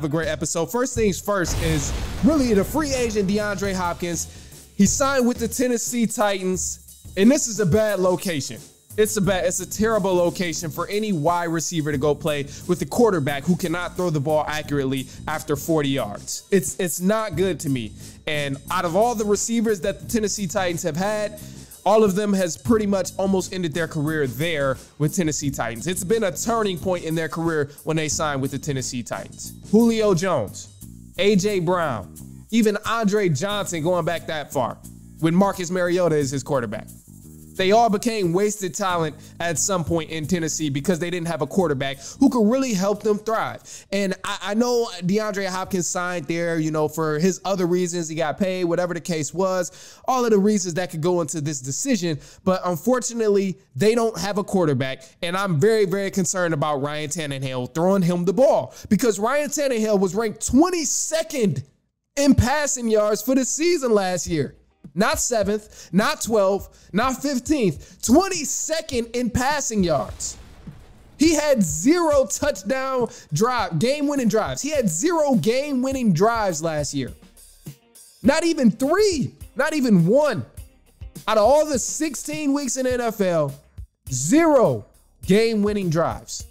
a great episode. First things first is really the free agent DeAndre Hopkins. He signed with the Tennessee Titans, and this is a bad location. It's a terrible location for any wide receiver to go play with the quarterback who cannot throw the ball accurately after 40 yards. It's not good to me. And out of all the receivers that the Tennessee Titans have had, all of them has pretty much almost ended their career there with Tennessee Titans. It's been a turning point in their career when they signed with the Tennessee Titans. Julio Jones, A.J. Brown, even Andre Johnson going back that far when Marcus Mariota is his quarterback. They all became wasted talent at some point in Tennessee because they didn't have a quarterback who could really help them thrive. And I know DeAndre Hopkins signed there, you know, for his other reasons. He got paid, whatever the case was, all of the reasons that could go into this decision. But unfortunately, they don't have a quarterback. And I'm very, very concerned about Ryan Tannehill throwing him the ball because Ryan Tannehill was ranked 22nd in passing yards for the season last year. Not 7th, not 12th, not 15th, 22nd in passing yards. He had 0 touchdown game-winning drives. He had 0 game-winning drives last year. Not even 3, not even 1. Out of all the 16 weeks in the NFL, 0 game-winning drives.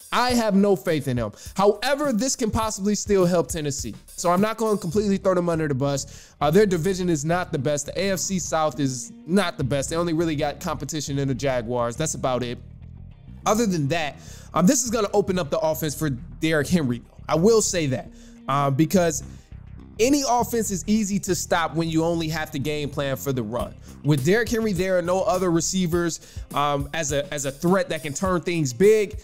I have no faith in him. However, this can possibly still help Tennessee. So I'm not going to completely throw them under the bus. Their division is not the best. The AFC South is not the best. They only really got competition in the Jaguars. That's about it. Other than that, this is going to open up the offense for Derrick Henry. I will say that because any offense is easy to stop when you only have to game plan for the run. With Derrick Henry, there are no other receivers as a threat that can turn things big.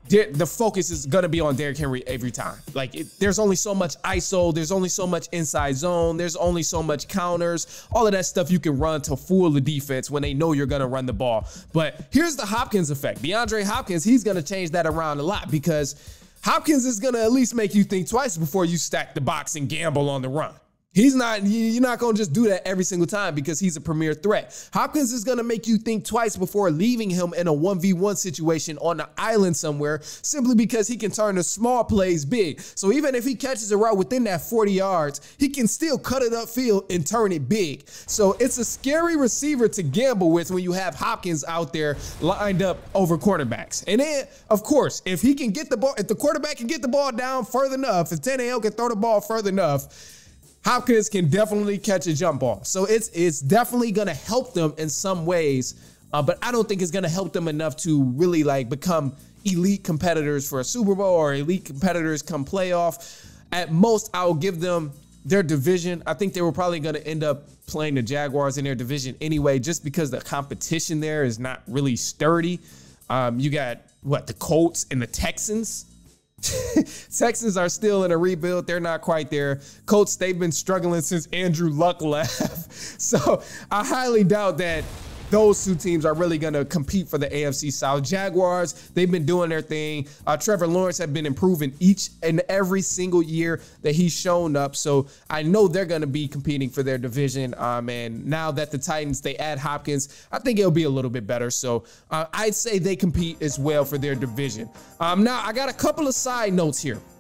The focus is going to be on Derrick Henry every time. Like, there's only so much ISO. There's only so much inside zone. There's only so much counters. All of that stuff you can run to fool the defense when they know you're going to run the ball. But here's the Hopkins effect. DeAndre Hopkins, he's going to change that around a lot because Hopkins is going to at least make you think twice before you stack the box and gamble on the run. You're not going to just do that every single time because he's a premier threat. Hopkins is going to make you think twice before leaving him in a 1v1 situation on the island somewhere simply because he can turn the small plays big. So even if he catches a route within that 40 yards, he can still cut it upfield and turn it big. So it's a scary receiver to gamble with when you have Hopkins out there lined up over cornerbacks. And then, of course, if he can get the ball, if the quarterback can get the ball down further enough, if Tannehill can throw the ball further enough, Hopkins can definitely catch a jump ball. So it's definitely going to help them in some ways, but I don't think it's going to help them enough to really like become elite competitors for a Super Bowl or elite competitors come playoff. At most, I'll give them their division. I think they were probably going to end up playing the Jaguars in their division anyway, just because the competition there is not really sturdy. You got, the Colts and the Texans? Texans are still in a rebuild. They're not quite there. Colts, they've been struggling since Andrew Luck left. So I highly doubt that those two teams are really going to compete for the AFC South. Jaguars, they've been doing their thing. Trevor Lawrence have been improving each and every single year that he's shown up. So I know they're going to be competing for their division. And now that the Titans, they add Hopkins, I think it'll be a little bit better. So I'd say they compete as well for their division. Now, I got a couple of side notes here.